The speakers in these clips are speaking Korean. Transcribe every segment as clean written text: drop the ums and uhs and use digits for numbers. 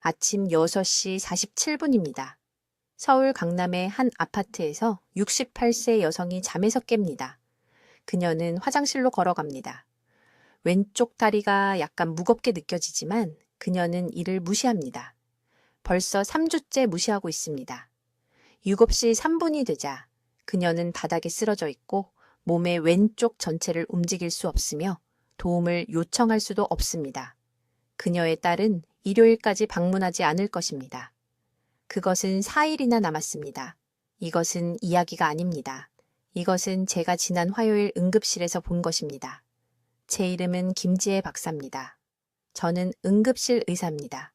아침 6시 47분입니다. 서울 강남의 한 아파트에서 68세 여성이 잠에서 깹니다. 그녀는 화장실로 걸어갑니다. 왼쪽 다리가 약간 무겁게 느껴지지만 그녀는 이를 무시합니다. 벌써 3주째 무시하고 있습니다. 7시 3분이 되자 그녀는 바닥에 쓰러져 있고 몸의 왼쪽 전체를 움직일 수 없으며 도움을 요청할 수도 없습니다. 그녀의 딸은 일요일까지 방문하지 않을 것입니다. 그것은 4일이나 남았습니다. 이것은 이야기가 아닙니다. 이것은 제가 지난 화요일 응급실에서 본 것입니다. 제 이름은 김지혜 박사입니다. 저는 응급실 의사입니다.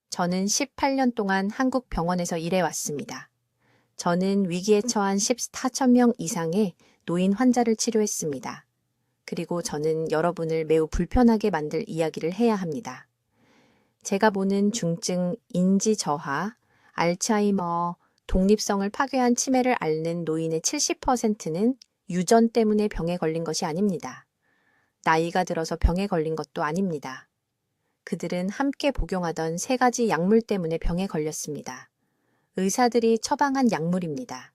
저는 18년 동안 한국 병원에서 일해왔습니다. 저는 위기에 처한 14,000명 이상의 노인 환자를 치료했습니다. 그리고 저는 여러분을 매우 불편하게 만들 이야기를 해야 합니다. 제가 보는 중증 인지 저하, 알츠하이머, 독립성을 파괴한 치매를 앓는 노인의 70%는 유전 때문에 병에 걸린 것이 아닙니다. 나이가 들어서 병에 걸린 것도 아닙니다. 그들은 함께 복용하던 3가지 약물 때문에 병에 걸렸습니다. 의사들이 처방한 약물입니다.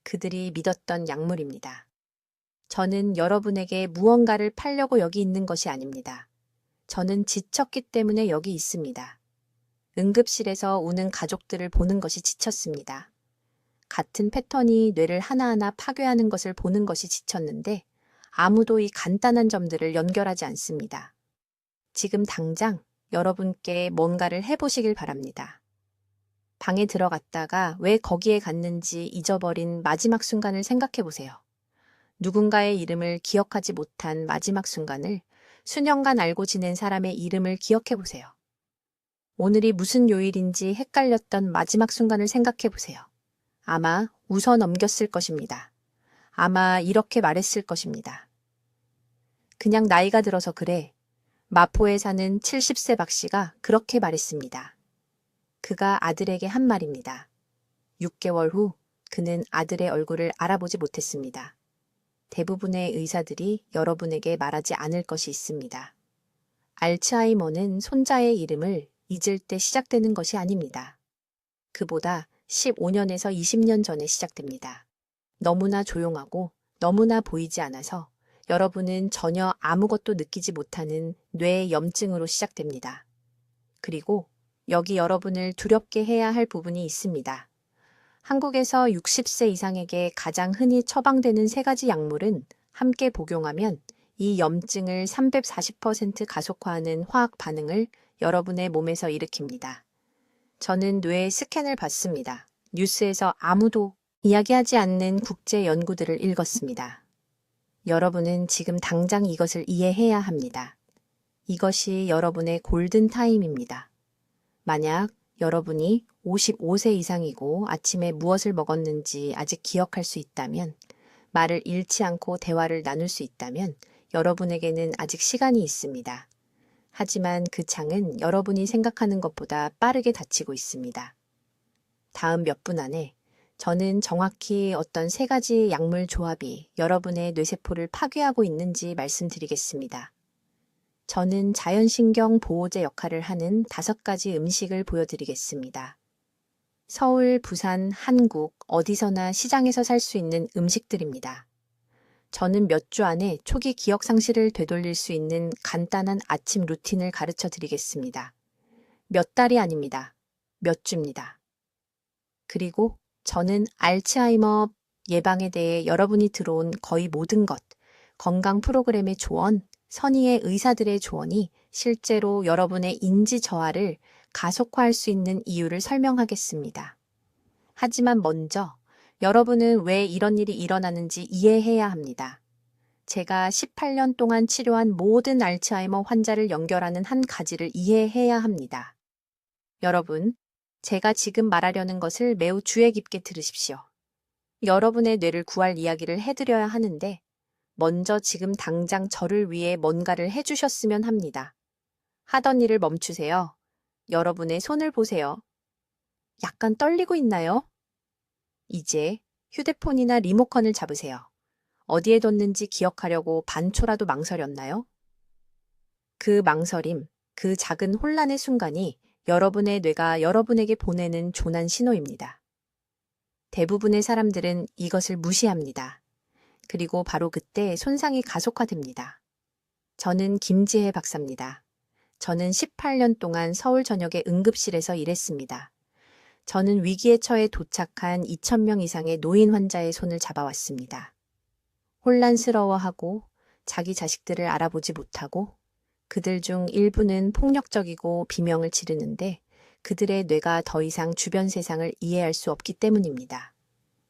그들이 믿었던 약물입니다. 저는 여러분에게 무언가를 팔려고 여기 있는 것이 아닙니다. 저는 지쳤기 때문에 여기 있습니다. 응급실에서 우는 가족들을 보는 것이 지쳤습니다. 같은 패턴이 뇌를 하나하나 파괴하는 것을 보는 것이 지쳤는데 아무도 이 간단한 점들을 연결하지 않습니다. 지금 당장 여러분께 뭔가를 해보시길 바랍니다. 방에 들어갔다가 왜 거기에 갔는지 잊어버린 마지막 순간을 생각해 보세요. 누군가의 이름을 기억하지 못한 마지막 순간을 수년간 알고 지낸 사람의 이름을 기억해 보세요. 오늘이 무슨 요일인지 헷갈렸던 마지막 순간을 생각해 보세요. 아마 웃어 넘겼을 것입니다. 아마 이렇게 말했을 것입니다. 그냥 나이가 들어서 그래. 마포에 사는 70세 박 씨가 그렇게 말했습니다. 그가 아들에게 한 말입니다. 6개월 후 그는 아들의 얼굴을 알아보지 못했습니다. 대부분의 의사들이 여러분에게 말하지 않을 것이 있습니다. 알츠하이머는 손자의 이름을 잊을 때 시작되는 것이 아닙니다. 그보다 15년에서 20년 전에 시작됩니다. 너무나 조용하고 너무나 보이지 않아서 여러분은 전혀 아무것도 느끼지 못하는 뇌 염증으로 시작됩니다. 그리고 여기 여러분을 두렵게 해야 할 부분이 있습니다. 한국에서 60세 이상에게 가장 흔히 처방되는 3가지 약물은 함께 복용하면 이 염증을 340% 가속화하는 화학 반응을 여러분의 몸에서 일으킵니다. 저는 뇌의 스캔을 받습니다. 뉴스에서 아무도 이야기하지 않는 국제 연구들을 읽었습니다. 여러분은 지금 당장 이것을 이해해야 합니다. 이것이 여러분의 골든 타임입니다. 만약 여러분이 55세 이상이고 아침에 무엇을 먹었는지 아직 기억할 수 있다면, 말을 잃지 않고 대화를 나눌 수 있다면 여러분에게는 아직 시간이 있습니다. 하지만 그 창은 여러분이 생각하는 것보다 빠르게 닫히고 있습니다. 다음 몇 분 안에 저는 정확히 어떤 3가지 약물 조합이 여러분의 뇌세포를 파괴하고 있는지 말씀드리겠습니다. 저는 자연신경 보호제 역할을 하는 5가지 음식을 보여드리겠습니다. 서울, 부산, 한국, 어디서나 시장에서 살 수 있는 음식들입니다. 저는 몇 주 안에 초기 기억 상실을 되돌릴 수 있는 간단한 아침 루틴을 가르쳐 드리겠습니다. 몇 달이 아닙니다. 몇 주입니다. 그리고 저는 알츠하이머 예방에 대해 여러분이 들어온 거의 모든 것, 건강 프로그램의 조언, 선의의 의사들의 조언이 실제로 여러분의 인지 저하를 가속화할 수 있는 이유를 설명하겠습니다. 하지만 먼저 여러분은 왜 이런 일이 일어나는지 이해해야 합니다. 제가 18년 동안 치료한 모든 알츠하이머 환자를 연결하는 한 가지를 이해해야 합니다. 여러분, 제가 지금 말하려는 것을 매우 주의 깊게 들으십시오. 여러분의 뇌를 구할 이야기를 해드려야 하는데 먼저 지금 당장 저를 위해 뭔가를 해주셨으면 합니다. 하던 일을 멈추세요. 여러분의 손을 보세요. 약간 떨리고 있나요? 이제 휴대폰이나 리모컨을 잡으세요. 어디에 뒀는지 기억하려고 반초라도 망설였나요? 그 망설임, 그 작은 혼란의 순간이 여러분의 뇌가 여러분에게 보내는 조난 신호입니다. 대부분의 사람들은 이것을 무시합니다. 그리고 바로 그때 손상이 가속화됩니다. 저는 김지혜 박사입니다. 저는 18년 동안 서울 전역의 응급실에서 일했습니다. 저는 위기에 처해 도착한 2,000명 이상의 노인 환자의 손을 잡아왔습니다. 혼란스러워하고 자기 자식들을 알아보지 못하고 그들 중 일부는 폭력적이고 비명을 지르는데 그들의 뇌가 더 이상 주변 세상을 이해할 수 없기 때문입니다.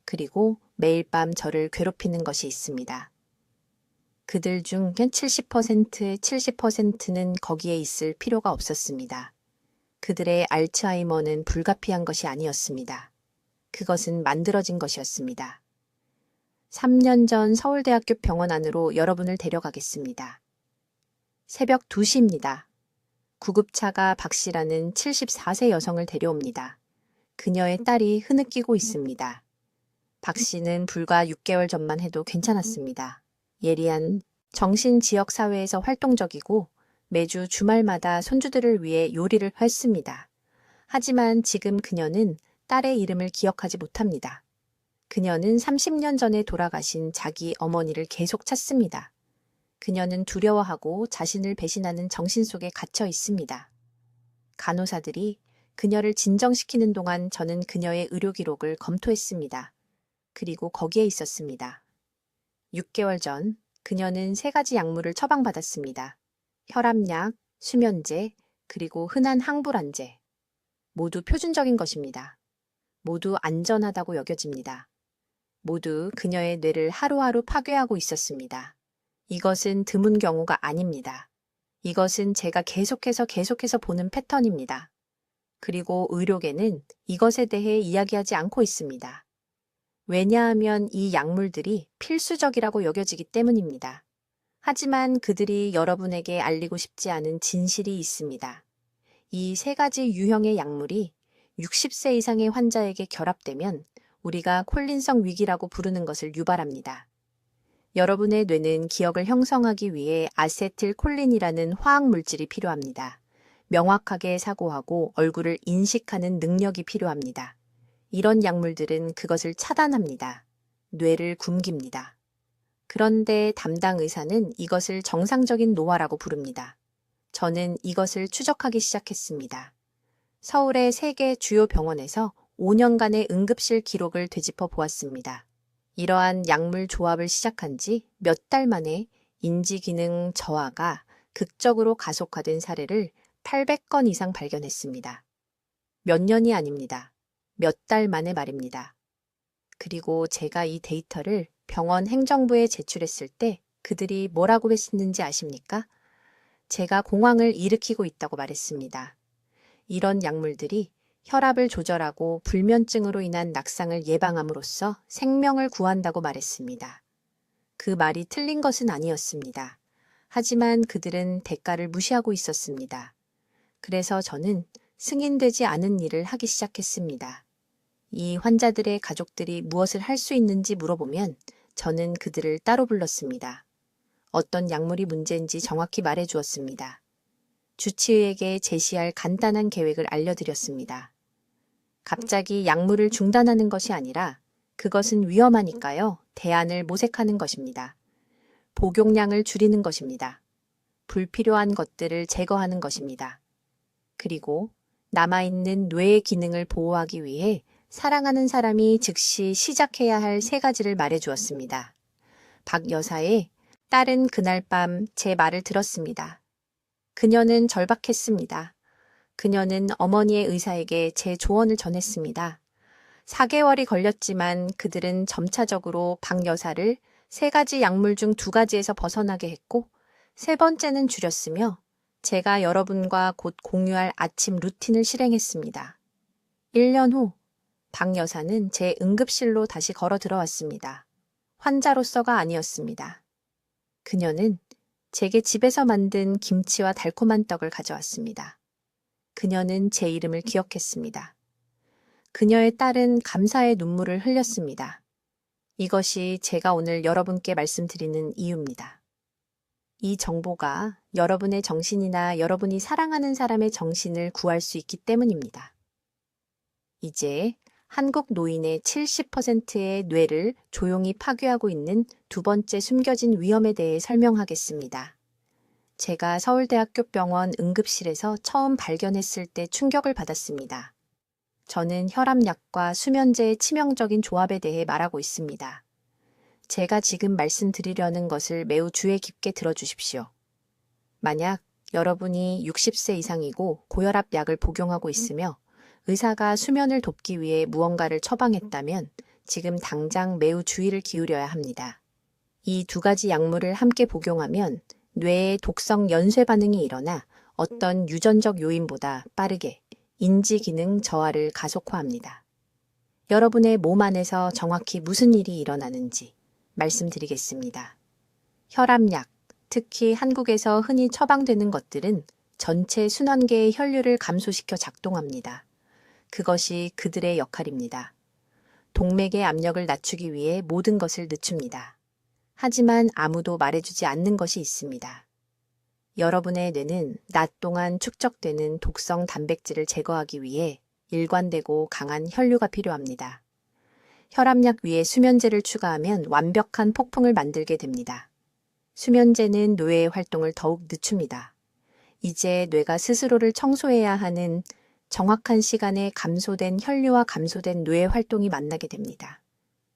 그리고 매일 밤 저를 괴롭히는 것이 있습니다. 그들 중 70%는 거기에 있을 필요가 없었습니다. 그들의 알츠하이머는 불가피한 것이 아니었습니다. 그것은 만들어진 것이었습니다. 3년 전 서울대학교 병원 안으로 여러분을 데려가겠습니다. 새벽 2시입니다. 구급차가 박 씨라는 74세 여성을 데려옵니다. 그녀의 딸이 흐느끼고 있습니다. 박 씨는 불과 6개월 전만 해도 괜찮았습니다. 예리한 정신지역사회에서 활동적이고 매주 주말마다 손주들을 위해 요리를 했습니다. 하지만 지금 그녀는 딸의 이름을 기억하지 못합니다. 그녀는 30년 전에 돌아가신 자기 어머니를 계속 찾습니다. 그녀는 두려워하고 자신을 배신하는 정신 속에 갇혀 있습니다. 간호사들이 그녀를 진정시키는 동안 저는 그녀의 의료 기록을 검토했습니다. 그리고 거기에 있었습니다. 6개월 전 그녀는 3가지 약물을 처방받았습니다. 혈압약, 수면제, 그리고 흔한 항불안제. 모두 표준적인 것입니다. 모두 안전하다고 여겨집니다. 모두 그녀의 뇌를 하루하루 파괴하고 있었습니다. 이것은 드문 경우가 아닙니다. 이것은 제가 계속해서 보는 패턴입니다. 그리고 의료계는 이것에 대해 이야기하지 않고 있습니다. 왜냐하면 이 약물들이 필수적이라고 여겨지기 때문입니다. 하지만 그들이 여러분에게 알리고 싶지 않은 진실이 있습니다. 이 3가지 유형의 약물이 60세 이상의 환자에게 결합되면 우리가 콜린성 위기라고 부르는 것을 유발합니다. 여러분의 뇌는 기억을 형성하기 위해 아세틸콜린이라는 화학 물질이 필요합니다. 명확하게 사고하고 얼굴을 인식하는 능력이 필요합니다. 이런 약물들은 그것을 차단합니다. 뇌를 굶깁니다. 그런데 담당 의사는 이것을 정상적인 노화라고 부릅니다. 저는 이것을 추적하기 시작했습니다. 서울의 3개 주요 병원에서 5년간의 응급실 기록을 되짚어 보았습니다. 이러한 약물 조합을 시작한 지 몇 달 만에 인지기능 저하가 극적으로 가속화된 사례를 800건 이상 발견했습니다. 몇 년이 아닙니다. 몇 달 만에 말입니다. 그리고 제가 이 데이터를 병원 행정부에 제출했을 때 그들이 뭐라고 했는지 아십니까? 제가 공황을 일으키고 있다고 말했습니다. 이런 약물들이 혈압을 조절하고 불면증으로 인한 낙상을 예방함으로써 생명을 구한다고 말했습니다. 그 말이 틀린 것은 아니었습니다. 하지만 그들은 대가를 무시하고 있었습니다. 그래서 저는 승인되지 않은 일을 하기 시작했습니다. 이 환자들의 가족들이 무엇을 할 수 있는지 물어보면 저는 그들을 따로 불렀습니다. 어떤 약물이 문제인지 정확히 말해 주었습니다. 주치의에게 제시할 간단한 계획을 알려드렸습니다. 갑자기 약물을 중단하는 것이 아니라 그것은 위험하니까요. 대안을 모색하는 것입니다. 복용량을 줄이는 것입니다. 불필요한 것들을 제거하는 것입니다. 그리고 남아있는 뇌의 기능을 보호하기 위해 사랑하는 사람이 즉시 시작해야 할 3가지를 말해 주었습니다. 박 여사의 딸은 그날 밤 제 말을 들었습니다. 그녀는 절박했습니다. 그녀는 어머니의 의사에게 제 조언을 전했습니다. 4개월이 걸렸지만 그들은 점차적으로 박 여사를 3가지 약물 중 2가지에서 벗어나게 했고 3번째는 줄였으며 제가 여러분과 곧 공유할 아침 루틴을 실행했습니다. 1년 후 박 여사는 제 응급실로 다시 걸어 들어왔습니다. 환자로서가 아니었습니다. 그녀는 제게 집에서 만든 김치와 달콤한 떡을 가져왔습니다. 그녀는 제 이름을 기억했습니다. 그녀의 딸은 감사의 눈물을 흘렸습니다. 이것이 제가 오늘 여러분께 말씀드리는 이유입니다. 이 정보가 여러분의 정신이나 여러분이 사랑하는 사람의 정신을 구할 수 있기 때문입니다. 이제 한국 노인의 70%의 뇌를 조용히 파괴하고 있는 두 번째 숨겨진 위험에 대해 설명하겠습니다. 제가 서울대학교 병원 응급실에서 처음 발견했을 때 충격을 받았습니다. 저는 혈압약과 수면제의 치명적인 조합에 대해 말하고 있습니다. 제가 지금 말씀드리려는 것을 매우 주의 깊게 들어주십시오. 만약 여러분이 60세 이상이고 고혈압 약을 복용하고 있으며 의사가 수면을 돕기 위해 무언가를 처방했다면 지금 당장 매우 주의를 기울여야 합니다. 이 두 가지 약물을 함께 복용하면 뇌에 독성 연쇄 반응이 일어나 어떤 유전적 요인보다 빠르게 인지 기능 저하를 가속화합니다. 여러분의 몸 안에서 정확히 무슨 일이 일어나는지 말씀드리겠습니다. 혈압약, 특히 한국에서 흔히 처방되는 것들은 전체 순환계의 혈류를 감소시켜 작동합니다. 그것이 그들의 역할입니다. 동맥의 압력을 낮추기 위해 모든 것을 늦춥니다. 하지만 아무도 말해주지 않는 것이 있습니다. 여러분의 뇌는 낮 동안 축적되는 독성 단백질을 제거하기 위해 일관되고 강한 혈류가 필요합니다. 혈압약 위에 수면제를 추가하면 완벽한 폭풍을 만들게 됩니다. 수면제는 뇌의 활동을 더욱 늦춥니다. 이제 뇌가 스스로를 청소해야 하는 정확한 시간에 감소된 혈류와 감소된 뇌의 활동이 만나게 됩니다.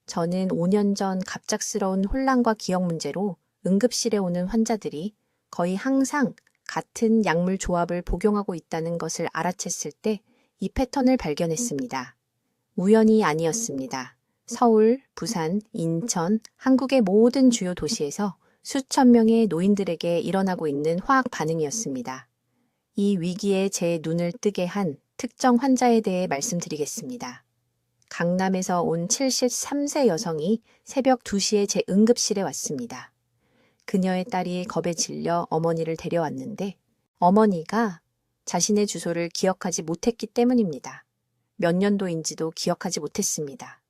저는 5년 전 갑작스러운 혼란과 기억 문제로 응급실에 오는 환자들이 거의 항상 같은 약물 조합을 복용하고 있다는 것을 알아챘을 때 이 패턴을 발견했습니다. 우연이 아니었습니다. 서울, 부산, 인천, 한국의 모든 주요 도시에서 수천 명의 노인들에게 일어나고 있는 화학 반응이었습니다. 이 위기에 제 눈을 뜨게 한 특정 환자에 대해 말씀드리겠습니다. 강남에서 온 73세 여성이 새벽 2시에 제 응급실에 왔습니다. 그녀의 딸이 겁에 질려 어머니를 데려왔는데 어머니가 자신의 주소를 기억하지 못했기 때문입니다. 몇 년도인지도 기억하지 못했습니다.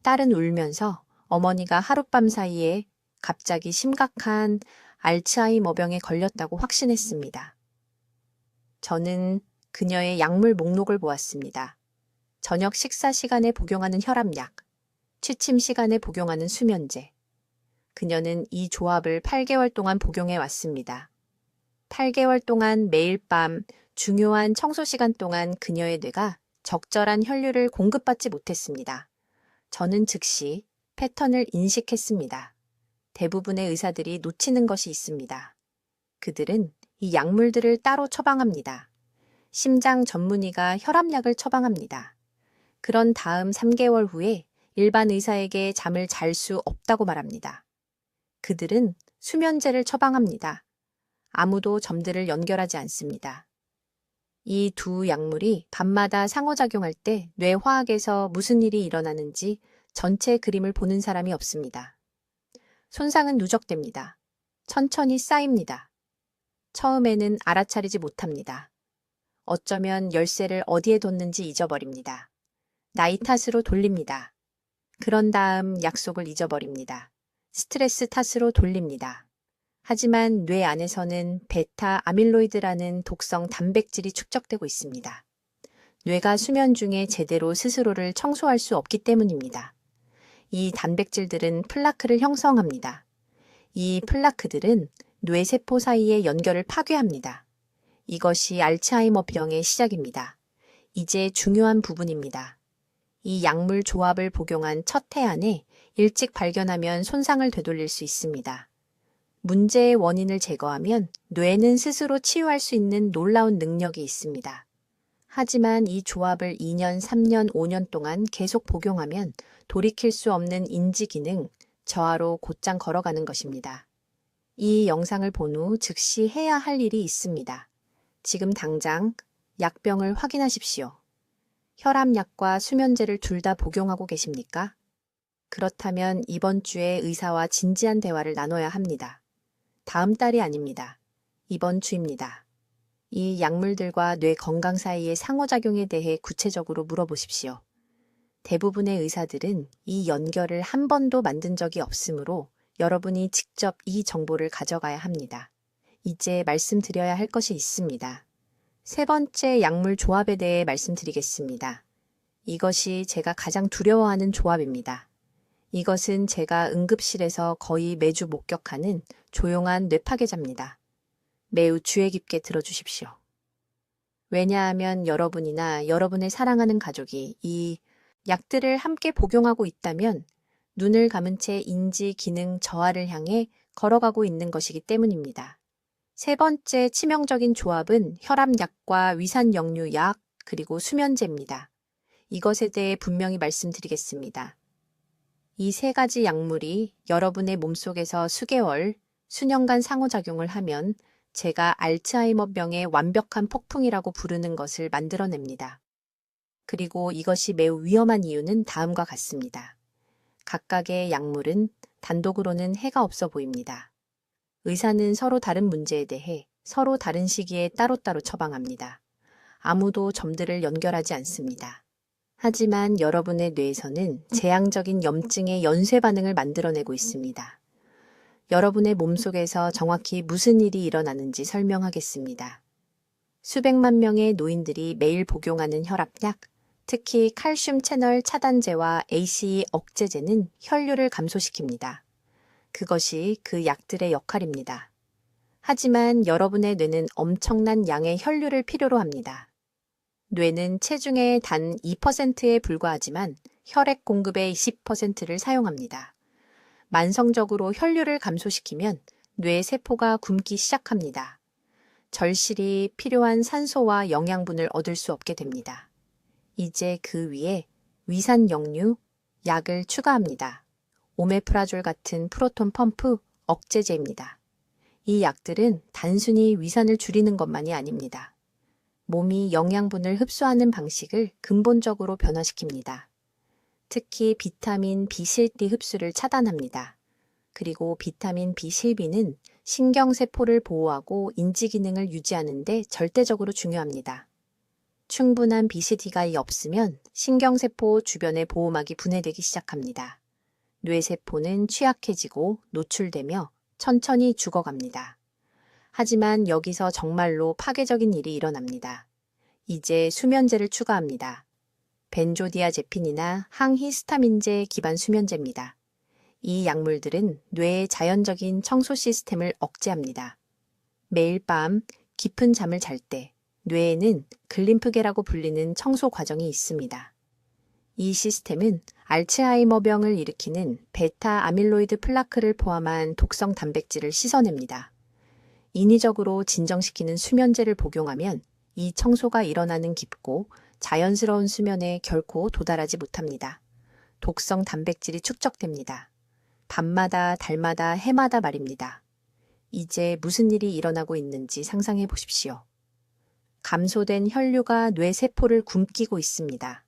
딸은 울면서 어머니가 하룻밤 사이에 갑자기 심각한 알츠하이머병에 걸렸다고 확신했습니다. 저는 그녀의 약물 목록을 보았습니다. 저녁 식사 시간에 복용하는 혈압약, 취침 시간에 복용하는 수면제. 그녀는 이 조합을 8개월 동안 복용해 왔습니다. 8개월 동안 매일 밤 중요한 청소 시간 동안 그녀의 뇌가 적절한 혈류를 공급받지 못했습니다. 저는 즉시 패턴을 인식했습니다. 대부분의 의사들이 놓치는 것이 있습니다. 그들은 이 약물들을 따로 처방합니다. 심장 전문의가 혈압약을 처방합니다. 그런 다음 3개월 후에 일반 의사에게 잠을 잘 수 없다고 말합니다. 그들은 수면제를 처방합니다. 아무도 점들을 연결하지 않습니다. 이 두 약물이 밤마다 상호작용할 때 뇌화학에서 무슨 일이 일어나는지 전체 그림을 보는 사람이 없습니다. 손상은 누적됩니다. 천천히 쌓입니다. 처음에는 알아차리지 못합니다. 어쩌면 열쇠를 어디에 뒀는지 잊어버립니다. 나이 탓으로 돌립니다. 그런 다음 약속을 잊어버립니다. 스트레스 탓으로 돌립니다. 하지만 뇌 안에서는 베타 아밀로이드라는 독성 단백질이 축적되고 있습니다. 뇌가 수면 중에 제대로 스스로를 청소할 수 없기 때문입니다. 이 단백질들은 플라크를 형성합니다. 이 플라크들은 뇌세포 사이의 연결을 파괴합니다. 이것이 알츠하이머 병의 시작입니다. 이제 중요한 부분입니다. 이 약물 조합을 복용한 첫 해 안에 일찍 발견하면 손상을 되돌릴 수 있습니다. 문제의 원인을 제거하면 뇌는 스스로 치유할 수 있는 놀라운 능력이 있습니다. 하지만 이 조합을 2년, 3년, 5년 동안 계속 복용하면 돌이킬 수 없는 인지 기능, 저하로 곧장 걸어가는 것입니다. 이 영상을 본 후 즉시 해야 할 일이 있습니다. 지금 당장 약병을 확인하십시오. 혈압약과 수면제를 둘 다 복용하고 계십니까? 그렇다면 이번 주에 의사와 진지한 대화를 나눠야 합니다. 다음 달이 아닙니다. 이번 주입니다. 이 약물들과 뇌 건강 사이의 상호작용에 대해 구체적으로 물어보십시오. 대부분의 의사들은 이 연결을 한 번도 만든 적이 없으므로 여러분이 직접 이 정보를 가져가야 합니다. 이제 말씀드려야 할 것이 있습니다. 세 번째 약물 조합에 대해 말씀드리겠습니다. 이것이 제가 가장 두려워하는 조합입니다. 이것은 제가 응급실에서 거의 매주 목격하는 조용한 뇌파괴자입니다. 매우 주의 깊게 들어주십시오. 왜냐하면 여러분이나 여러분의 사랑하는 가족이 이 약들을 함께 복용하고 있다면 눈을 감은 채 인지 기능 저하를 향해 걸어가고 있는 것이기 때문입니다. 세 번째 치명적인 조합은 혈압약과 위산역류약 그리고 수면제입니다. 이것에 대해 분명히 말씀드리겠습니다. 이 세 가지 약물이 여러분의 몸속에서 수개월, 수년간 상호작용을 하면 제가 알츠하이머병의 완벽한 폭풍이라고 부르는 것을 만들어냅니다. 그리고 이것이 매우 위험한 이유는 다음과 같습니다. 각각의 약물은 단독으로는 해가 없어 보입니다. 의사는 서로 다른 문제에 대해 서로 다른 시기에 따로따로 처방합니다. 아무도 점들을 연결하지 않습니다. 하지만 여러분의 뇌에서는 재앙적인 염증의 연쇄 반응을 만들어내고 있습니다. 여러분의 몸속에서 정확히 무슨 일이 일어나는지 설명하겠습니다. 수백만 명의 노인들이 매일 복용하는 혈압약, 특히 칼슘 채널 차단제와 ACE 억제제는 혈류를 감소시킵니다. 그것이 그 약들의 역할입니다. 하지만 여러분의 뇌는 엄청난 양의 혈류를 필요로 합니다. 뇌는 체중의 단 2%에 불과하지만 혈액 공급의 20%를 사용합니다. 만성적으로 혈류를 감소시키면 뇌 세포가 굶기 시작합니다. 절실히 필요한 산소와 영양분을 얻을 수 없게 됩니다. 이제 그 위에 위산역류, 약을 추가합니다. 오메프라졸 같은 프로톤 펌프 억제제입니다. 이 약들은 단순히 위산을 줄이는 것만이 아닙니다. 몸이 영양분을 흡수하는 방식을 근본적으로 변화시킵니다. 특히 비타민 B 실D 흡수를 차단합니다. 그리고 비타민 B 실비는 신경세포를 보호하고 인지 기능을 유지하는 데 절대적으로 중요합니다. 충분한 BCD가 없으면 신경세포 주변의 보호막이 분해되기 시작합니다. 뇌세포는 취약해지고 노출되며 천천히 죽어갑니다. 하지만 여기서 정말로 파괴적인 일이 일어납니다. 이제 수면제를 추가합니다. 벤조디아제핀이나 항히스타민제 기반 수면제입니다. 이 약물들은 뇌의 자연적인 청소 시스템을 억제합니다. 매일 밤 깊은 잠을 잘 때 뇌에는 글림프계라고 불리는 청소 과정이 있습니다. 이 시스템은 알츠하이머병을 일으키는 베타 아밀로이드 플라크를 포함한 독성 단백질을 씻어냅니다. 인위적으로 진정시키는 수면제를 복용하면 이 청소가 일어나는 깊고 자연스러운 수면에 결코 도달하지 못합니다. 독성 단백질이 축적됩니다. 밤마다, 달마다, 해마다 말입니다. 이제 무슨 일이 일어나고 있는지 상상해 보십시오. 감소된 혈류가 뇌 세포를 굶기고 있습니다.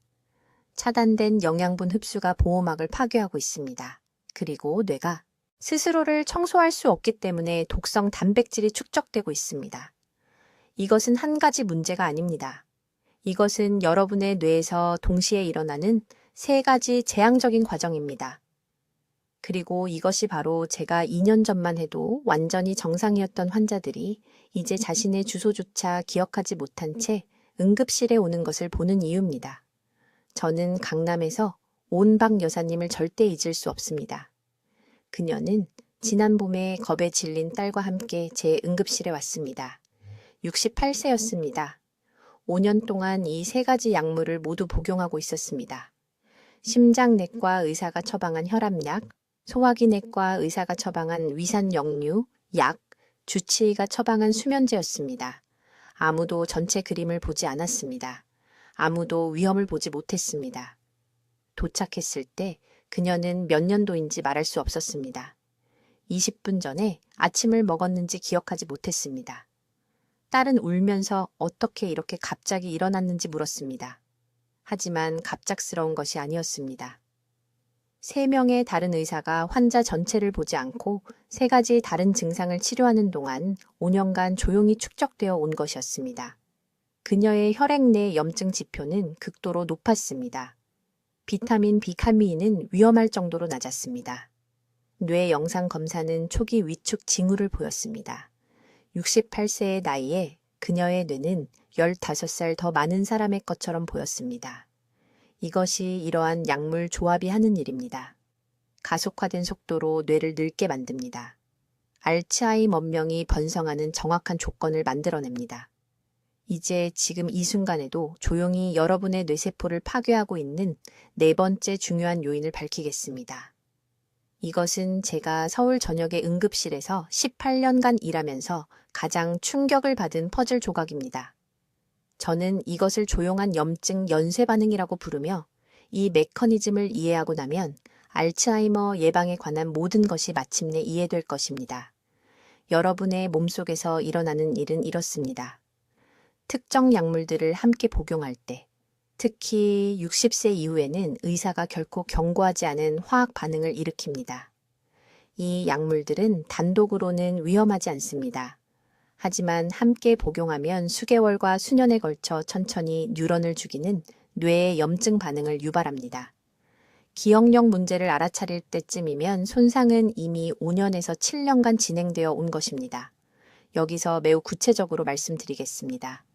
차단된 영양분 흡수가 보호막을 파괴하고 있습니다. 그리고 뇌가 스스로를 청소할 수 없기 때문에 독성 단백질이 축적되고 있습니다. 이것은 한 가지 문제가 아닙니다. 이것은 여러분의 뇌에서 동시에 일어나는 세 가지 재앙적인 과정입니다. 그리고 이것이 바로 제가 2년 전만 해도 완전히 정상이었던 환자들이 이제 자신의 주소조차 기억하지 못한 채 응급실에 오는 것을 보는 이유입니다. 저는 강남에서 온박 여사님을 절대 잊을 수 없습니다. 그녀는 지난 봄에 겁에 질린 딸과 함께 제 응급실에 왔습니다. 68세였습니다. 5년 동안 이 세 가지 약물을 모두 복용하고 있었습니다. 심장내과 의사가 처방한 혈압약, 소화기내과 의사가 처방한 위산역류, 약, 주치의가 처방한 수면제였습니다. 아무도 전체 그림을 보지 않았습니다. 아무도 위험을 보지 못했습니다. 도착했을 때 그녀는 몇 년도인지 말할 수 없었습니다. 20분 전에 아침을 먹었는지 기억하지 못했습니다. 딸은 울면서 어떻게 이렇게 갑자기 일어났는지 물었습니다. 하지만 갑작스러운 것이 아니었습니다. 3명의 다른 의사가 환자 전체를 보지 않고 3가지 다른 증상을 치료하는 동안 5년간 조용히 축적되어 온 것이었습니다. 그녀의 혈액 내 염증 지표는 극도로 높았습니다. 비타민 B카미인은 위험할 정도로 낮았습니다. 뇌 영상 검사는 초기 위축 징후를 보였습니다. 68세의 나이에 그녀의 뇌는 15살 더 많은 사람의 것처럼 보였습니다. 이것이 이러한 약물 조합이 하는 일입니다. 가속화된 속도로 뇌를 늙게 만듭니다. 알츠하이머병이 번성하는 정확한 조건을 만들어냅니다. 이제 지금 이 순간에도 조용히 여러분의 뇌세포를 파괴하고 있는 네 번째 중요한 요인을 밝히겠습니다. 이것은 제가 서울 전역의 응급실에서 18년간 일하면서 가장 충격을 받은 퍼즐 조각입니다. 저는 이것을 조용한 염증 연쇄 반응이라고 부르며 이 메커니즘을 이해하고 나면 알츠하이머 예방에 관한 모든 것이 마침내 이해될 것입니다. 여러분의 몸속에서 일어나는 일은 이렇습니다. 특정 약물들을 함께 복용할 때, 특히 60세 이후에는 의사가 결코 경고하지 않은 화학 반응을 일으킵니다. 이 약물들은 단독으로는 위험하지 않습니다. 하지만 함께 복용하면 수개월과 수년에 걸쳐 천천히 뉴런을 죽이는 뇌의 염증 반응을 유발합니다. 기억력 문제를 알아차릴 때쯤이면 손상은 이미 5년에서 7년간 진행되어 온 것입니다. 여기서 매우 구체적으로 말씀드리겠습니다.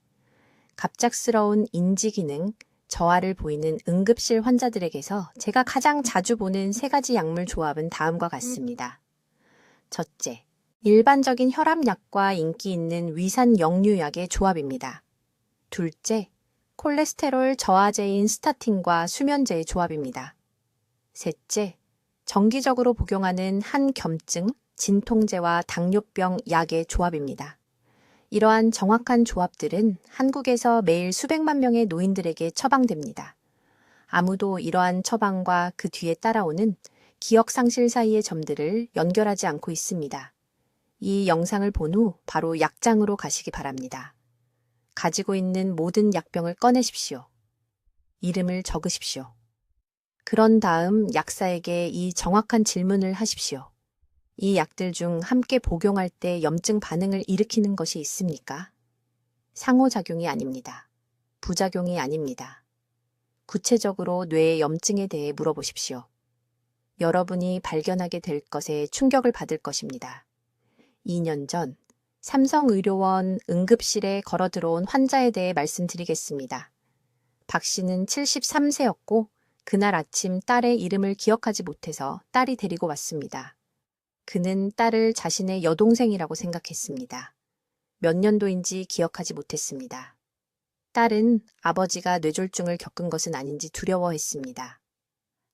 갑작스러운 인지 기능, 저하를 보이는 응급실 환자들에게서 제가 가장 자주 보는 3가지 약물 조합은 다음과 같습니다. 첫째, 일반적인 혈압약과 인기 있는 위산 역류약의 조합입니다. 둘째, 콜레스테롤 저하제인 스타틴과 수면제의 조합입니다. 셋째, 정기적으로 복용하는 한겸증, 진통제와 당뇨병 약의 조합입니다. 이러한 정확한 조합들은 한국에서 매일 수백만 명의 노인들에게 처방됩니다. 아무도 이러한 처방과 그 뒤에 따라오는 기억 상실 사이의 점들을 연결하지 않고 있습니다. 이 영상을 본 후 바로 약장으로 가시기 바랍니다. 가지고 있는 모든 약병을 꺼내십시오. 이름을 적으십시오. 그런 다음 약사에게 이 정확한 질문을 하십시오. 이 약들 중 함께 복용할 때 염증 반응을 일으키는 것이 있습니까? 상호작용이 아닙니다. 부작용이 아닙니다. 구체적으로 뇌의 염증에 대해 물어보십시오. 여러분이 발견하게 될 것에 충격을 받을 것입니다. 2년 전 삼성의료원 응급실에 걸어 들어온 환자에 대해 말씀드리겠습니다. 박 씨는 73세였고 그날 아침 딸의 이름을 기억하지 못해서 딸이 데리고 왔습니다. 그는 딸을 자신의 여동생이라고 생각했습니다. 몇 년도인지 기억하지 못했습니다. 딸은 아버지가 뇌졸중을 겪은 것은 아닌지 두려워했습니다.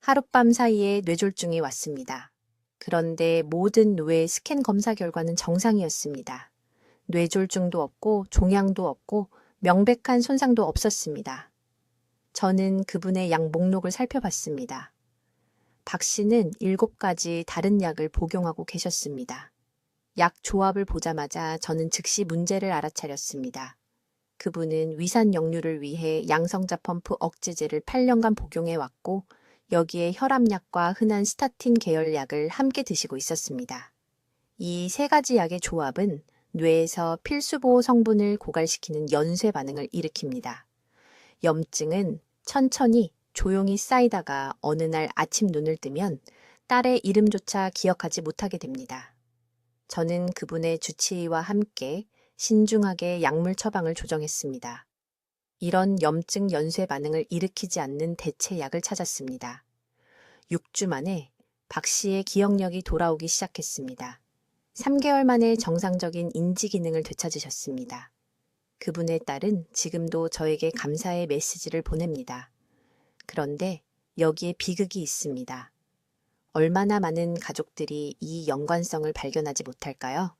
하룻밤 사이에 뇌졸중이 왔습니다. 그런데 모든 뇌 스캔 검사 결과는 정상이었습니다. 뇌졸중도 없고 종양도 없고 명백한 손상도 없었습니다. 저는 그분의 약 목록을 살펴봤습니다. 박 씨는 7가지 다른 약을 복용하고 계셨습니다. 약 조합을 보자마자 저는 즉시 문제를 알아차렸습니다. 그분은 위산 역류를 위해 양성자 펌프 억제제를 8년간 복용해 왔고 여기에 혈압약과 흔한 스타틴 계열 약을 함께 드시고 있었습니다. 이 3가지 약의 조합은 뇌에서 필수보호 성분을 고갈시키는 연쇄 반응을 일으킵니다. 염증은 천천히 조용히 쌓이다가 어느 날 아침 눈을 뜨면 딸의 이름조차 기억하지 못하게 됩니다. 저는 그분의 주치의와 함께 신중하게 약물 처방을 조정했습니다. 이런 염증 연쇄 반응을 일으키지 않는 대체 약을 찾았습니다. 6주 만에 박 씨의 기억력이 돌아오기 시작했습니다. 3개월 만에 정상적인 인지 기능을 되찾으셨습니다. 그분의 딸은 지금도 저에게 감사의 메시지를 보냅니다. 그런데 여기에 비극이 있습니다. 얼마나 많은 가족들이 이 연관성을 발견하지 못할까요?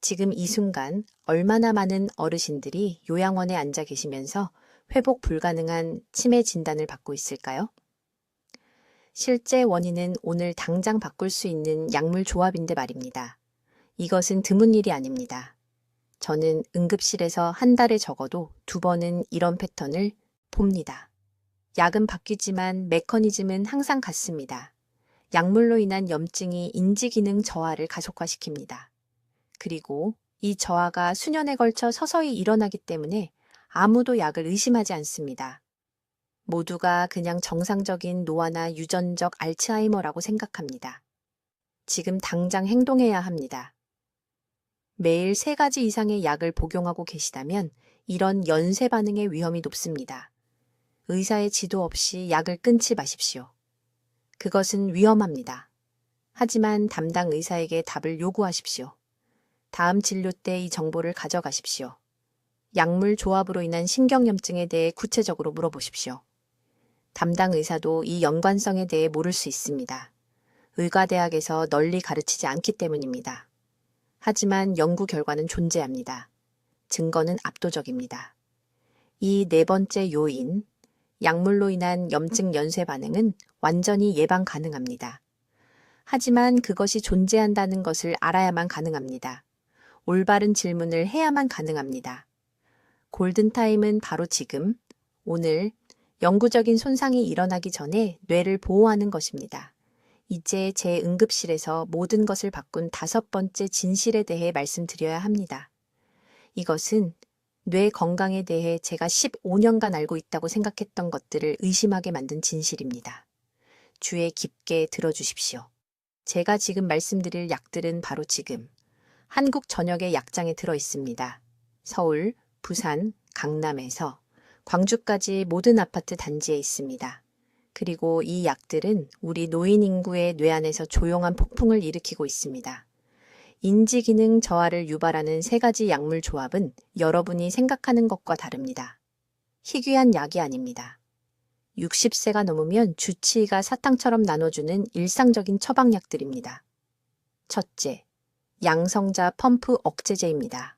지금 이 순간 얼마나 많은 어르신들이 요양원에 앉아 계시면서 회복 불가능한 치매 진단을 받고 있을까요? 실제 원인은 오늘 당장 바꿀 수 있는 약물 조합인데 말입니다. 이것은 드문 일이 아닙니다. 저는 응급실에서 한 달에 적어도 2번은 이런 패턴을 봅니다. 약은 바뀌지만 메커니즘은 항상 같습니다. 약물로 인한 염증이 인지기능 저하를 가속화시킵니다. 그리고 이 저하가 수년에 걸쳐 서서히 일어나기 때문에 아무도 약을 의심하지 않습니다. 모두가 그냥 정상적인 노화나 유전적 알츠하이머라고 생각합니다. 지금 당장 행동해야 합니다. 매일 3가지 이상의 약을 복용하고 계시다면 이런 연쇄 반응의 위험이 높습니다. 의사의 지도 없이 약을 끊지 마십시오. 그것은 위험합니다. 하지만 담당 의사에게 답을 요구하십시오. 다음 진료 때 이 정보를 가져가십시오. 약물 조합으로 인한 신경염증에 대해 구체적으로 물어보십시오. 담당 의사도 이 연관성에 대해 모를 수 있습니다. 의과대학에서 널리 가르치지 않기 때문입니다. 하지만 연구 결과는 존재합니다. 증거는 압도적입니다. 이 4번째 요인, 약물로 인한 염증 연쇄 반응은 완전히 예방 가능합니다. 하지만 그것이 존재한다는 것을 알아야만 가능합니다. 올바른 질문을 해야만 가능합니다. 골든타임은 바로 지금, 오늘, 영구적인 손상이 일어나기 전에 뇌를 보호하는 것입니다. 이제 제 응급실에서 모든 것을 바꾼 5번째 진실에 대해 말씀드려야 합니다. 이것은 뇌 건강에 대해 제가 15년간 알고 있다고 생각했던 것들을 의심하게 만든 진실입니다. 주의 깊게 들어주십시오. 제가 지금 말씀드릴 약들은 바로 지금 한국 전역의 약장에 들어 있습니다. 서울, 부산, 강남에서 광주까지 모든 아파트 단지에 있습니다. 그리고 이 약들은 우리 노인 인구의 뇌 안에서 조용한 폭풍을 일으키고 있습니다. 인지기능 저하를 유발하는 3가지 약물 조합은 여러분이 생각하는 것과 다릅니다. 희귀한 약이 아닙니다. 60세가 넘으면 주치의가 사탕처럼 나눠주는 일상적인 처방약들입니다. 첫째, 양성자 펌프 억제제입니다.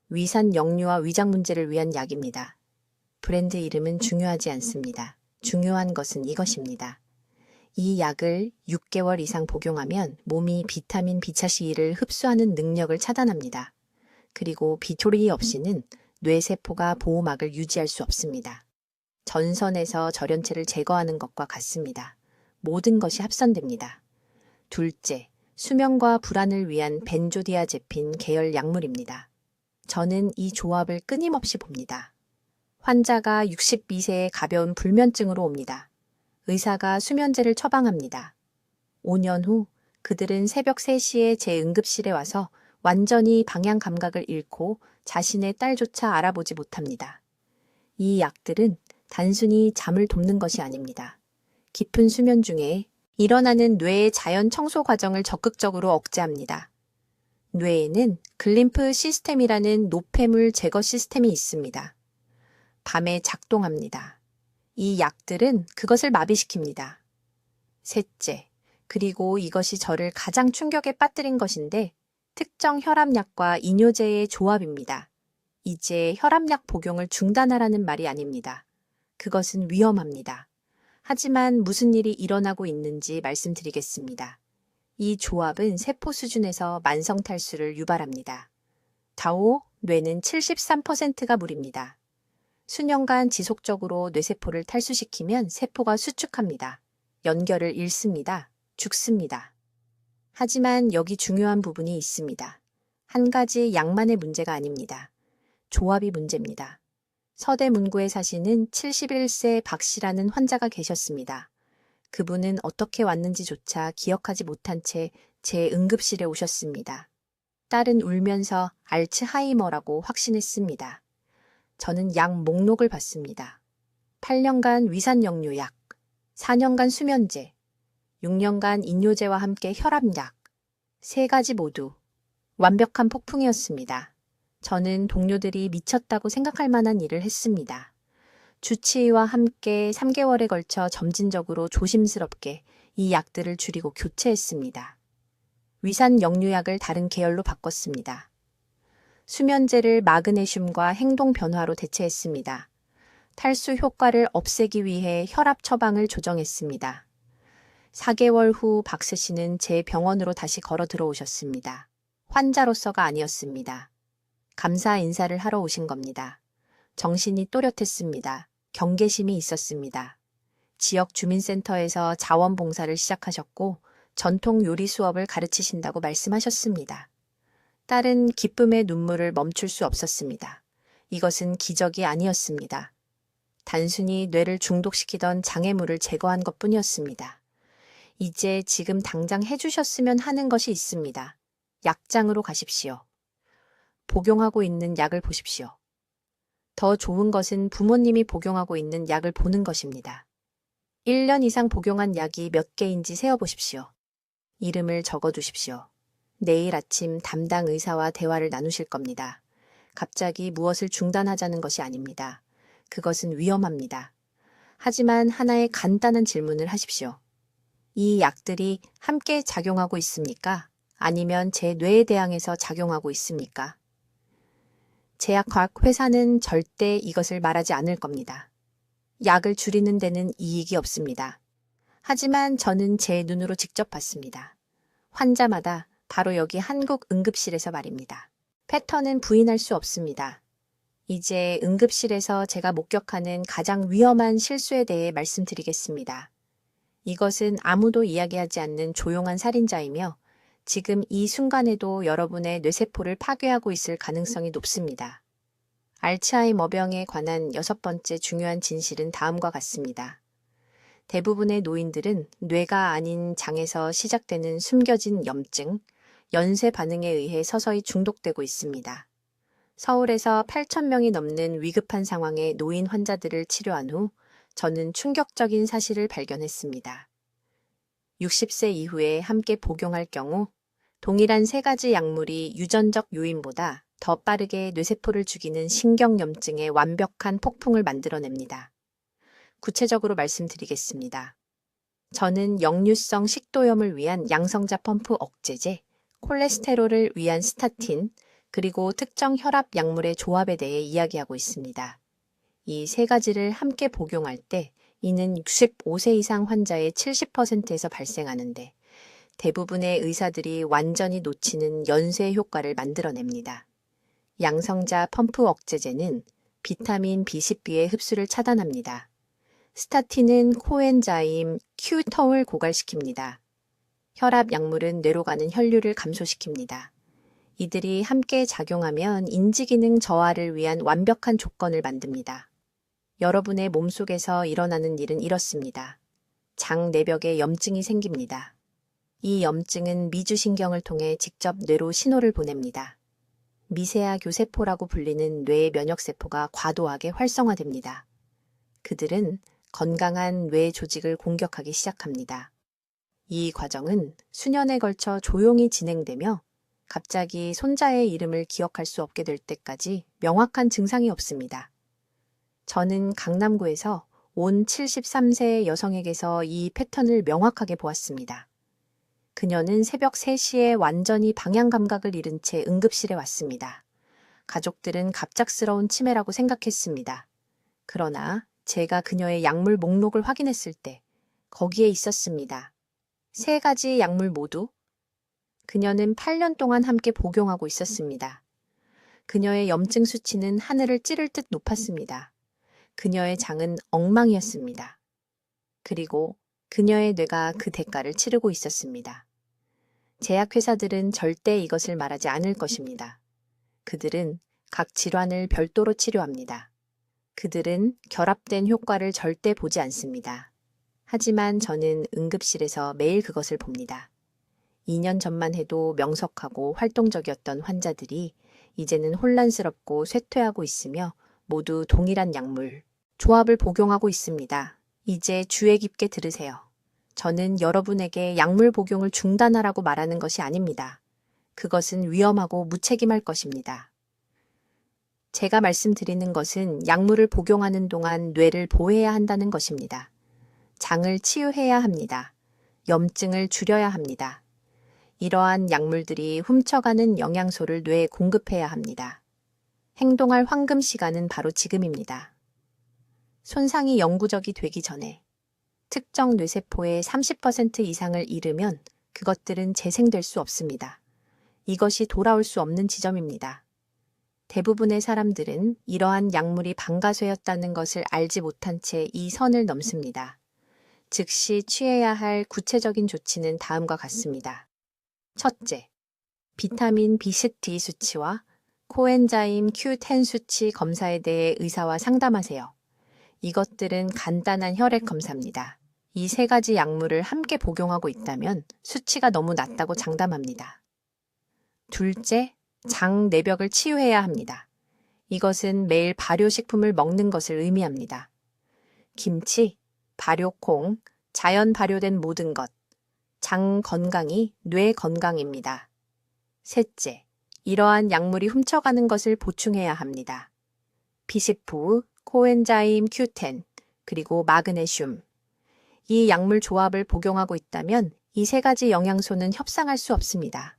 위산 역류와 위장 문제를 위한 약입니다. 브랜드 이름은 중요하지 않습니다. 중요한 것은 이것입니다. 이 약을 6개월 이상 복용하면 몸이 비타민 B차C를 흡수하는 능력을 차단합니다. 그리고 비토리 없이는 뇌세포가 보호막을 유지할 수 없습니다. 전선에서 절연체를 제거하는 것과 같습니다. 모든 것이 합선됩니다. 둘째, 수면과 불안을 위한 벤조디아제핀 계열 약물입니다. 저는 이 조합을 끊임없이 봅니다. 환자가 62세의 가벼운 불면증으로 옵니다. 의사가 수면제를 처방합니다. 5년 후 그들은 새벽 3시에 제 응급실에 와서 완전히 방향 감각을 잃고 자신의 딸조차 알아보지 못합니다. 이 약들은 단순히 잠을 돕는 것이 아닙니다. 깊은 수면 중에 일어나는 뇌의 자연 청소 과정을 적극적으로 억제합니다. 뇌에는 글림프 시스템이라는 노폐물 제거 시스템이 있습니다. 밤에 작동합니다. 이 약들은 그것을 마비시킵니다. 셋째, 그리고 이것이 저를 가장 충격에 빠뜨린 것인데 특정 혈압약과 이뇨제의 조합입니다. 이제 혈압약 복용을 중단하라는 말이 아닙니다. 그것은 위험합니다. 하지만 무슨 일이 일어나고 있는지 말씀드리겠습니다. 이 조합은 세포 수준에서 만성 탈수를 유발합니다. 다오, 뇌는 73%가 물입니다. 수년간 지속적으로 뇌세포를 탈수시키면 세포가 수축합니다. 연결을 잃습니다. 죽습니다. 하지만 여기 중요한 부분이 있습니다. 한 가지 약만의 문제가 아닙니다. 조합이 문제입니다. 서대문구에 사시는 71세 박 씨라는 환자가 계셨습니다. 그분은 어떻게 왔는지조차 기억하지 못한 채 제 응급실에 오셨습니다. 딸은 울면서 알츠하이머라고 확신했습니다. 저는 약 목록을 봤습니다. 8년간 위산역류약, 4년간 수면제, 6년간 인뇨제와 함께 혈압약, 3가지 모두 완벽한 폭풍이었습니다. 저는 동료들이 미쳤다고 생각할 만한 일을 했습니다. 주치의와 함께 3개월에 걸쳐 점진적으로 조심스럽게 이 약들을 줄이고 교체했습니다. 위산 역류약을 다른 계열로 바꿨습니다. 수면제를 마그네슘과 행동 변화로 대체했습니다. 탈수 효과를 없애기 위해 혈압 처방을 조정했습니다. 4개월 후 박스 씨는 제 병원으로 다시 걸어 들어오셨습니다. 환자로서가 아니었습니다. 감사 인사를 하러 오신 겁니다. 정신이 또렷했습니다. 경계심이 있었습니다. 지역 주민센터에서 자원봉사를 시작하셨고 전통 요리 수업을 가르치신다고 말씀하셨습니다. 딸은 기쁨의 눈물을 멈출 수 없었습니다. 이것은 기적이 아니었습니다. 단순히 뇌를 중독시키던 장애물을 제거한 것뿐이었습니다. 이제 지금 당장 해주셨으면 하는 것이 있습니다. 약장으로 가십시오. 복용하고 있는 약을 보십시오. 더 좋은 것은 부모님이 복용하고 있는 약을 보는 것입니다. 1년 이상 복용한 약이 몇 개인지 세어보십시오. 이름을 적어두십시오. 내일 아침 담당 의사와 대화를 나누실 겁니다. 갑자기 무엇을 중단하자는 것이 아닙니다. 그것은 위험합니다. 하지만 하나의 간단한 질문을 하십시오. 이 약들이 함께 작용하고 있습니까? 아니면 제 뇌에 대항해서 작용하고 있습니까? 제약과학 회사는 절대 이것을 말하지 않을 겁니다. 약을 줄이는 데는 이익이 없습니다. 하지만 저는 제 눈으로 직접 봤습니다. 환자마다 바로 여기 한국 응급실에서 말입니다. 패턴은 부인할 수 없습니다. 이제 응급실에서 제가 목격하는 가장 위험한 실수에 대해 말씀드리겠습니다. 이것은 아무도 이야기하지 않는 조용한 살인자이며 지금 이 순간에도 여러분의 뇌세포를 파괴하고 있을 가능성이 높습니다. 알츠하이머병에 관한 6번째 중요한 진실은 다음과 같습니다. 대부분의 노인들은 뇌가 아닌 장에서 시작되는 숨겨진 염증, 연쇄 반응에 의해 서서히 중독되고 있습니다. 서울에서 8,000명이 넘는 위급한 상황의 노인 환자들을 치료한 후 저는 충격적인 사실을 발견했습니다. 60세 이후에 함께 복용할 경우 동일한 3가지 약물이 유전적 요인보다 더 빠르게 뇌세포를 죽이는 신경염증의 완벽한 폭풍을 만들어냅니다. 구체적으로 말씀드리겠습니다. 저는 역류성 식도염을 위한 양성자 펌프 억제제, 콜레스테롤을 위한 스타틴, 그리고 특정 혈압 약물의 조합에 대해 이야기하고 있습니다. 이 3가지를 함께 복용할 때 이는 65세 이상 환자의 70%에서 발생하는데 대부분의 의사들이 완전히 놓치는 연쇄 효과를 만들어냅니다. 양성자 펌프 억제제는 비타민 B12의 흡수를 차단합니다. 스타틴은 코엔자임 Q10을 고갈시킵니다. 혈압 약물은 뇌로 가는 혈류를 감소시킵니다. 이들이 함께 작용하면 인지기능 저하를 위한 완벽한 조건을 만듭니다. 여러분의 몸속에서 일어나는 일은 이렇습니다. 장 내벽에 염증이 생깁니다. 이 염증은 미주신경을 통해 직접 뇌로 신호를 보냅니다. 미세아 교세포라고 불리는 뇌의 면역세포가 과도하게 활성화됩니다. 그들은 건강한 뇌 조직을 공격하기 시작합니다. 이 과정은 수년에 걸쳐 조용히 진행되며 갑자기 손자의 이름을 기억할 수 없게 될 때까지 명확한 증상이 없습니다. 저는 강남구에서 온 73세 여성에게서 이 패턴을 명확하게 보았습니다. 그녀는 새벽 3시에 완전히 방향 감각을 잃은 채 응급실에 왔습니다. 가족들은 갑작스러운 치매라고 생각했습니다. 그러나 제가 그녀의 약물 목록을 확인했을 때 거기에 있었습니다. 3가지 약물 모두 그녀는 8년 동안 함께 복용하고 있었습니다. 그녀의 염증 수치는 하늘을 찌를 듯 높았습니다. 그녀의 장은 엉망이었습니다. 그리고 그녀의 뇌가 그 대가를 치르고 있었습니다. 제약회사들은 절대 이것을 말하지 않을 것입니다. 그들은 각 질환을 별도로 치료합니다. 그들은 결합된 효과를 절대 보지 않습니다. 하지만 저는 응급실에서 매일 그것을 봅니다. 2년 전만 해도 명석하고 활동적이었던 환자들이 이제는 혼란스럽고 쇠퇴하고 있으며 모두 동일한 약물, 조합을 복용하고 있습니다. 이제 주의 깊게 들으세요. 저는 여러분에게 약물 복용을 중단하라고 말하는 것이 아닙니다. 그것은 위험하고 무책임할 것입니다. 제가 말씀드리는 것은 약물을 복용하는 동안 뇌를 보호해야 한다는 것입니다. 장을 치유해야 합니다. 염증을 줄여야 합니다. 이러한 약물들이 훔쳐가는 영양소를 뇌에 공급해야 합니다. 행동할 황금 시간은 바로 지금입니다. 손상이 영구적이 되기 전에 특정 뇌세포의 30% 이상을 잃으면 그것들은 재생될 수 없습니다. 이것이 돌아올 수 없는 지점입니다. 대부분의 사람들은 이러한 약물이 방가쇠였다는 것을 알지 못한 채 이 선을 넘습니다. 즉시 취해야 할 구체적인 조치는 다음과 같습니다. 첫째, 비타민 B10 수치와 코엔자임 Q10 수치 검사에 대해 의사와 상담하세요. 이것들은 간단한 혈액 검사입니다. 이 세 가지 약물을 함께 복용하고 있다면 수치가 너무 낮다고 장담합니다. 둘째, 장 내벽을 치유해야 합니다. 이것은 매일 발효식품을 먹는 것을 의미합니다. 김치, 발효콩, 자연 발효된 모든 것, 장 건강이 뇌 건강입니다. 셋째, 이러한 약물이 훔쳐가는 것을 보충해야 합니다. 비식푸, 코엔자임 Q10, 그리고 마그네슘. 이 약물 조합을 복용하고 있다면 이 세 가지 영양소는 협상할 수 없습니다.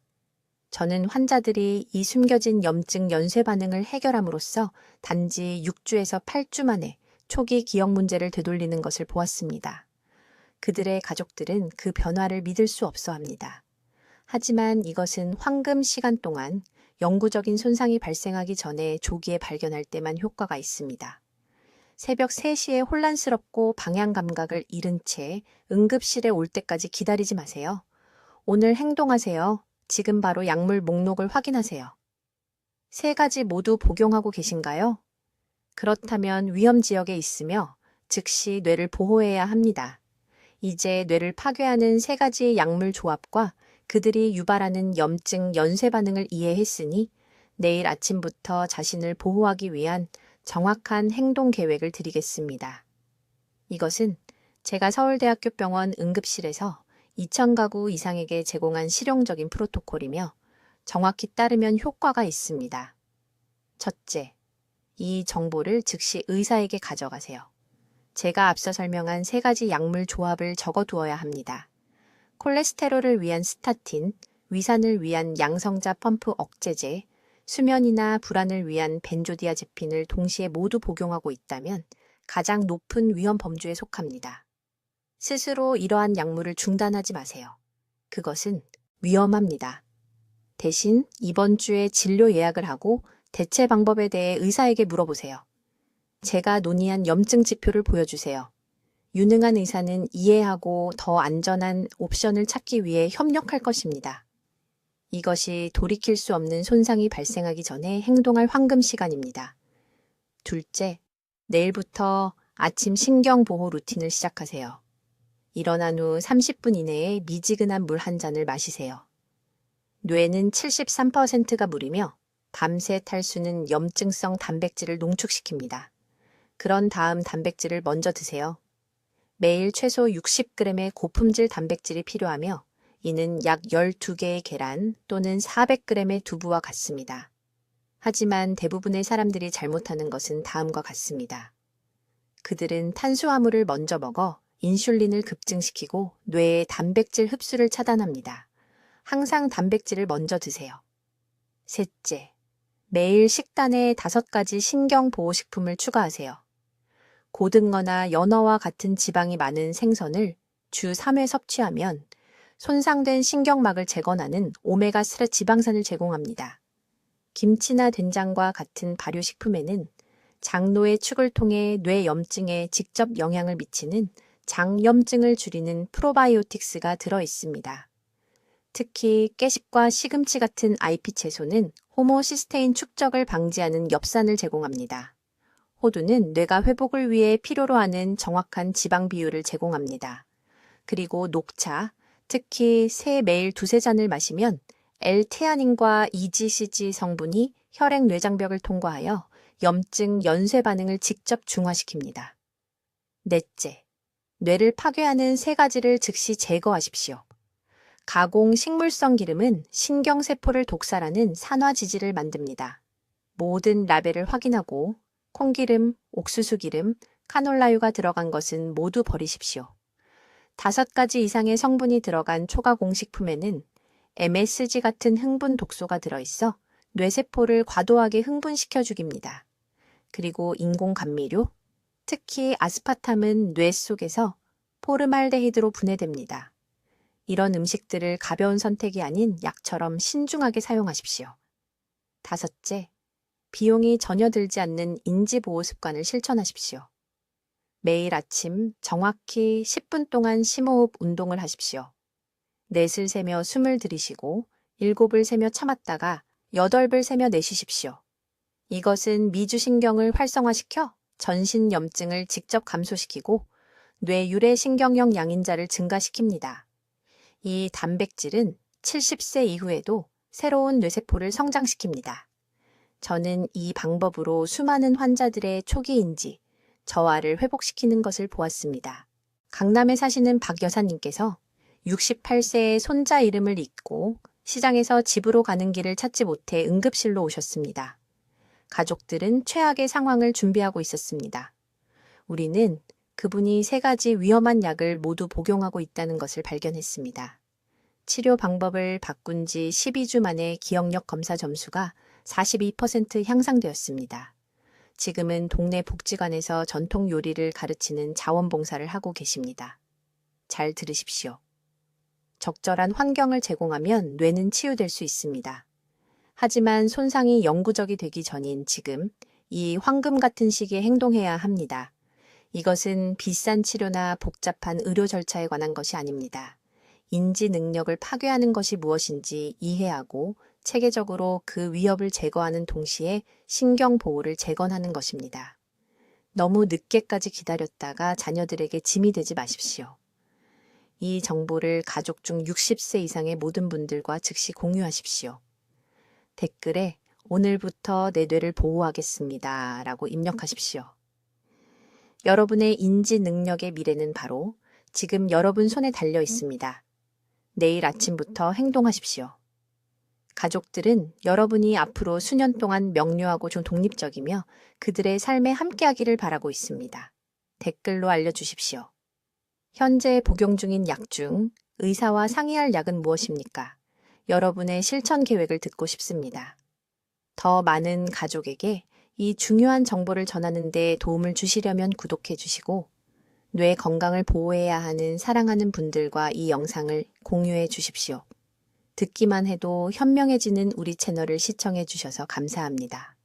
저는 환자들이 이 숨겨진 염증 연쇄 반응을 해결함으로써 단지 6주에서 8주 만에 초기 기억 문제를 되돌리는 것을 보았습니다. 그들의 가족들은 그 변화를 믿을 수 없어 합니다. 하지만 이것은 황금 시간 동안 영구적인 손상이 발생하기 전에 조기에 발견할 때만 효과가 있습니다. 새벽 3시에 혼란스럽고 방향 감각을 잃은 채 응급실에 올 때까지 기다리지 마세요. 오늘 행동하세요. 지금 바로 약물 목록을 확인하세요. 세 가지 모두 복용하고 계신가요? 그렇다면 위험 지역에 있으며 즉시 뇌를 보호해야 합니다. 이제 뇌를 파괴하는 세 가지의 약물 조합과 그들이 유발하는 염증 연쇄 반응을 이해했으니 내일 아침부터 자신을 보호하기 위한 정확한 행동 계획을 드리겠습니다. 이것은 제가 서울대학교 병원 응급실에서 2,000가구 이상에게 제공한 실용적인 프로토콜이며 정확히 따르면 효과가 있습니다. 첫째, 이 정보를 즉시 의사에게 가져가세요. 제가 앞서 설명한 세 가지 약물 조합을 적어두어야 합니다. 콜레스테롤을 위한 스타틴, 위산을 위한 양성자 펌프 억제제, 수면이나 불안을 위한 벤조디아제핀을 동시에 모두 복용하고 있다면 가장 높은 위험 범주에 속합니다. 스스로 이러한 약물을 중단하지 마세요. 그것은 위험합니다. 대신 이번 주에 진료 예약을 하고 대체 방법에 대해 의사에게 물어보세요. 제가 논의한 염증 지표를 보여주세요. 유능한 의사는 이해하고 더 안전한 옵션을 찾기 위해 협력할 것입니다. 이것이 돌이킬 수 없는 손상이 발생하기 전에 행동할 황금 시간입니다. 둘째, 내일부터 아침 신경보호 루틴을 시작하세요. 일어난 후 30분 이내에 미지근한 물 한 잔을 마시세요. 뇌는 73%가 물이며 밤새 탈수는 염증성 단백질을 농축시킵니다. 그런 다음 단백질을 먼저 드세요. 매일 최소 60g의 고품질 단백질이 필요하며 이는 약 12개의 계란 또는 400g의 두부와 같습니다. 하지만 대부분의 사람들이 잘못하는 것은 다음과 같습니다. 그들은 탄수화물을 먼저 먹어 인슐린을 급증시키고 뇌의 단백질 흡수를 차단합니다. 항상 단백질을 먼저 드세요. 셋째, 매일 식단에 5가지 신경보호식품을 추가하세요. 고등어나 연어와 같은 지방이 많은 생선을 주 3회 섭취하면 손상된 신경막을 재건하는 오메가3 지방산을 제공합니다. 김치나 된장과 같은 발효식품에는 장로의 축을 통해 뇌 염증에 직접 영향을 미치는 장염증을 줄이는 프로바이오틱스가 들어 있습니다. 특히 깨식과 시금치 같은 IP 채소는 호모시스테인 축적을 방지하는 엽산을 제공합니다. 호두는 뇌가 회복을 위해 필요로 하는 정확한 지방 비율을 제공합니다. 그리고 녹차, 특히 새 매일 2-3잔을 마시면 L테아닌과 EGCG 성분이 혈액 뇌장벽을 통과하여 염증 연쇄 반응을 직접 중화시킵니다. 넷째, 뇌를 파괴하는 3가지를 즉시 제거하십시오. 가공 식물성 기름은 신경세포를 독살하는 산화지질을 만듭니다. 모든 라벨을 확인하고 콩기름, 옥수수기름, 카놀라유가 들어간 것은 모두 버리십시오. 5가지 이상의 성분이 들어간 초가공식품에는 MSG 같은 흥분 독소가 들어있어 뇌세포를 과도하게 흥분시켜 죽입니다. 그리고 인공 감미료, 특히 아스파탐은 뇌 속에서 포르말데히드로 분해됩니다. 이런 음식들을 가벼운 선택이 아닌 약처럼 신중하게 사용하십시오. 5째, 비용이 전혀 들지 않는 인지보호 습관을 실천하십시오. 매일 아침 정확히 10분 동안 심호흡 운동을 하십시오. 넷을 세며 숨을 들이쉬고 7을 세며 참았다가 8을 세며 내쉬십시오. 이것은 미주신경을 활성화시켜 전신 염증을 직접 감소시키고 뇌 유래 신경형 양인자를 증가시킵니다. 이 단백질은 70세 이후에도 새로운 뇌세포를 성장시킵니다. 저는 이 방법으로 수많은 환자들의 초기 인지, 저하를 회복시키는 것을 보았습니다. 강남에 사시는 박 여사님께서 68세의 손자 이름을 잊고 시장에서 집으로 가는 길을 찾지 못해 응급실로 오셨습니다. 가족들은 최악의 상황을 준비하고 있었습니다. 우리는 그분이 3가지 위험한 약을 모두 복용하고 있다는 것을 발견했습니다. 치료 방법을 바꾼 지 12주 만에 기억력 검사 점수가 42% 향상되었습니다. 지금은 동네 복지관에서 전통 요리를 가르치는 자원봉사를 하고 계십니다. 잘 들으십시오. 적절한 환경을 제공하면 뇌는 치유될 수 있습니다. 하지만 손상이 영구적이 되기 전인 지금 이 황금 같은 시기에 행동해야 합니다. 이것은 비싼 치료나 복잡한 의료 절차에 관한 것이 아닙니다. 인지 능력을 파괴하는 것이 무엇인지 이해하고 체계적으로 그 위협을 제거하는 동시에 신경 보호를 재건하는 것입니다. 너무 늦게까지 기다렸다가 자녀들에게 짐이 되지 마십시오. 이 정보를 가족 중 60세 이상의 모든 분들과 즉시 공유하십시오. 댓글에 오늘부터 내 뇌를 보호하겠습니다 라고 입력하십시오. 여러분의 인지 능력의 미래는 바로 지금 여러분 손에 달려 있습니다. 내일 아침부터 행동하십시오. 가족들은 여러분이 앞으로 수년 동안 명료하고 좀 독립적이며 그들의 삶에 함께하기를 바라고 있습니다. 댓글로 알려주십시오. 현재 복용 중인 약 중 의사와 상의할 약은 무엇입니까? 여러분의 실천 계획을 듣고 싶습니다. 더 많은 가족에게 이 중요한 정보를 전하는 데 도움을 주시려면 구독해 주시고 뇌 건강을 보호해야 하는 사랑하는 분들과 이 영상을 공유해 주십시오. 듣기만 해도 현명해지는 우리 채널을 시청해 주셔서 감사합니다.